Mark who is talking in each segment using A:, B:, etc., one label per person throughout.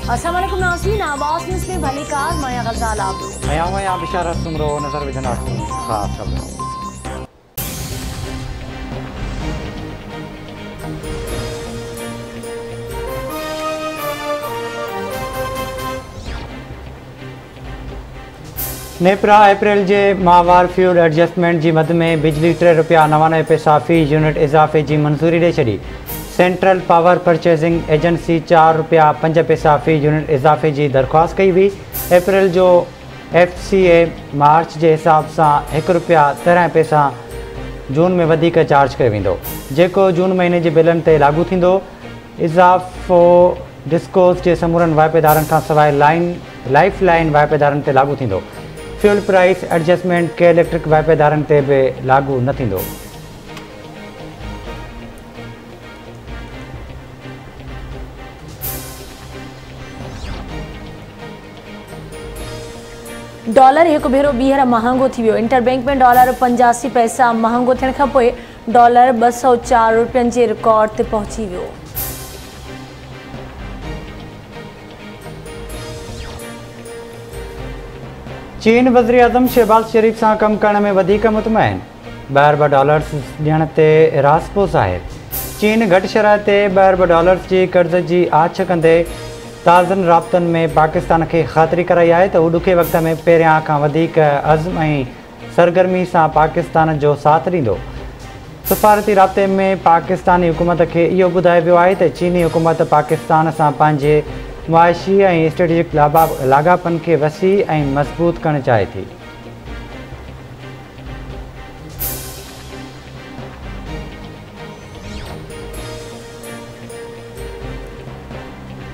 A: अस्सलामुअलैकुम नाज़रीन, आवाज़ न्यूज़ में भली कार मैं गज़ाल आबरू
B: मैं बिशारत सुमरो नजर विझंदासीं ख़ासि ख़बरूं। नेपरा अप्रैल जे माहवार फ्यूल एडजस्टमेंट जी मद में बिजली ₹3.99 फ़ी यूनिट इज़ाफ़े जी मंज़ूरी ॾेई छॾी। सेंट्रल पावर परचेजिंग एजेंसी ₹4.05 फ़ी यूनिट इज़ाफ़े जी दरख़्वास्त कई हुई। अप्रैल जो FCA मार्च जे हिसाब सां ₹1.13 जून में वधीक चार्ज कयो वेंदो, जेको जून महीने जे बिलनि ते लागू थींदो। इज़ाफ़ो डिस्कोस जे समूरनि वाइपेदारनि खां सवाइ लाइफ लाइन वाइपेदारनि ते लागू थींदो। फ्यूल प्राइस एडजस्टमेंट के इलेक्ट्रिक वाइपेदारनि ते बि लागू न थींदो।
A: डॉलर एक भेरो ॿीहर महांगो थी वियो। इंटरबैंक में डॉलर 85 पैसा महांगो थियण खां पोइ डॉलर 204 रुपयनि जे रिकॉर्ड ते पहुची वियो।
B: चीन वज़ीर आज़म शहबाज शरीफ़ सां कमु करण में वधीक मुतमइन। ॿाहिरि $2 ॾियण ते रासपोस आहे। चीन घटि शरह ते ॿाहिरि $2 जी कर्ज़ जी आछ कंदे ताज़नि राब्तनि में पाकिस्तान खे ख़ातिरी कराई आहे त हू ॾुखे वक़्त में पहिरियां खां वधीक अज़्म ऐं सरगर्मी सां पाकिस्तान जो साथ ॾींदो। सफ़ारती राब्ते में पाकिस्तानी हुकूमत खे इहो ॿुधायो वियो आहे त चीनी हुकूमत पाकिस्तान सां पंहिंजे मुआशी ऐं स्ट्रेटेजिक लाॻापनि खे वसी ऐं मज़बूत करणु चाहे थी।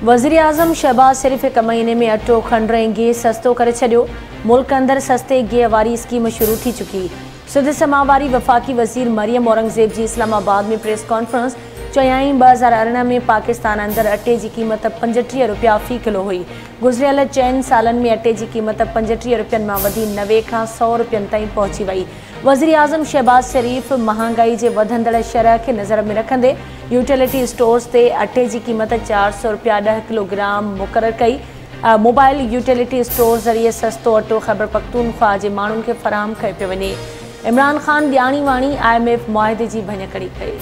A: वज़ीर आज़म शहबाज शरीफ़ हिक महीने में अटो खंड ऐं गिह सस्तो करे छॾियो। मुल्क अंदरि सस्ते गिह वारी स्कीम शुरू थी चुकी। सुद समावारी वफ़ाक़ी वज़ीर मरियम औरंगज़ेब जी इस्लामाबाद में प्रेस कॉन्फ्रेंस चयाईं 2018 में पाकिस्तान अंदरि अटे जी क़ीमत ₹35 फ़ी किलो हुई। गुज़िरियल 4 सालनि में अटे जी क़ीमत ₹35 मां वधी 90 खां 100 रुपयनि ताईं पहुची वई। वज़ीर आज़म शहबाज शरीफ़ महांगाई जे वधंदड़ शरह खे नज़र में रखंदे यूटिलिटी स्टोर्स ते अटे जी क़ीमत ₹400 10 किलोग्राम मुक़ररु कई। मोबाइल यूटिलिटी स्टोर ज़रिए सस्तो अटो ख़ैबर पख्तूनख्वा जे माण्हुनि खे फ़राहम कयो पियो वञे। इमरान ख़ान ॼाणी वाणी IMF मुआहिदे जी भञकड़ी कई।